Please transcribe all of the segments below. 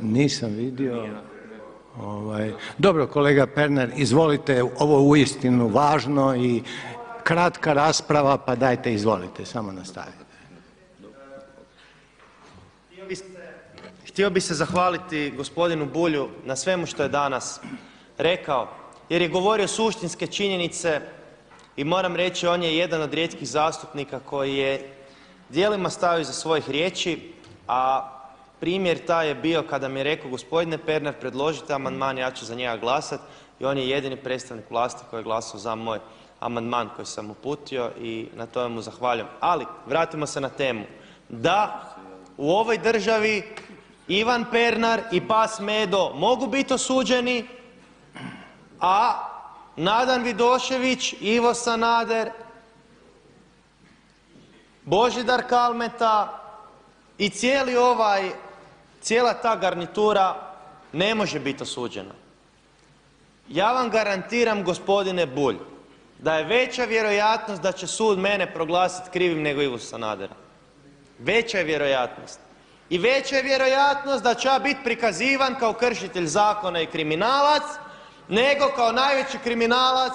Nisam vidio. Dobro, kolega Pernar, izvolite, ovo je uistinu važno i kratka rasprava, pa dajte, izvolite, samo nastavite. Htio bih se zahvaliti gospodinu Bulju na svemu što je danas rekao, jer je govorio suštinske činjenice i moram reći on je jedan od rijetkih zastupnika koji je djelima stajao iza svojih riječi, a primjer taj je bio kada mi je rekao gospodine Pernar predložite amandman, ja ću za njega glasati i on je jedini predstavnik vlasti koji je glasao za moj amandman koji sam uputio i na tome mu zahvaljujem. Ali vratimo se na temu. Da, u ovoj državi Ivan Pernar i pas Medo mogu biti osuđeni, a Nadan Vidošević, Ivo Sanader, Božidar Kalmeta i cijela ta garnitura ne može biti osuđena. Ja vam garantiram gospodine Bulj da je veća vjerojatnost da će sud mene proglasiti krivim nego Ivu Sanadera. Veća je vjerojatnost. I veća je vjerojatnost da ću ja biti prikazivan kao kršitelj zakona i kriminalac nego kao najveći kriminalac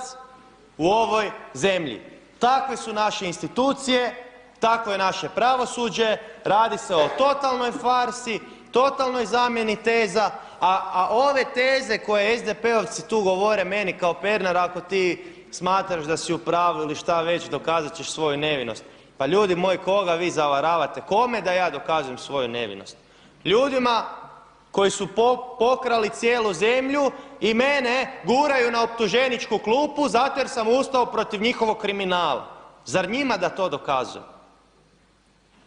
u ovoj zemlji. Takve su naše institucije, takvo je naše pravosuđe, radi se o totalnoj farsi, totalnoj zamjeni teza, a ove teze koje SDP-ovci tu govore meni kao Pernar ako ti smatraš da si u pravu ili šta već dokazat ćeš svoju nevinost. Pa ljudi moji, koga vi zavaravate? Kome da ja dokazujem svoju nevinost? Ljudima koji su pokrali cijelu zemlju i mene guraju na optuženičku klupu zato jer sam ustao protiv njihovog kriminala. Zar njima da to dokazujem?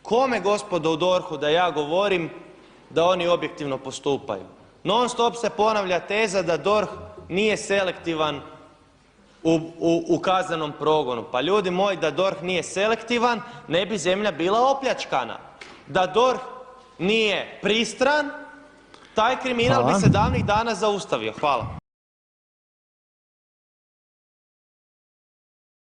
Kome gospodo u DORH-u da ja govorim da oni objektivno postupaju? Non stop se ponavlja teza da DORH nije selektivan u kaznenom progonu. Pa ljudi moji, da DORH nije selektivan ne bi zemlja bila opljačkana. Da DORH nije pristran taj kriminal bi se davnih dana zaustavio. Hvala.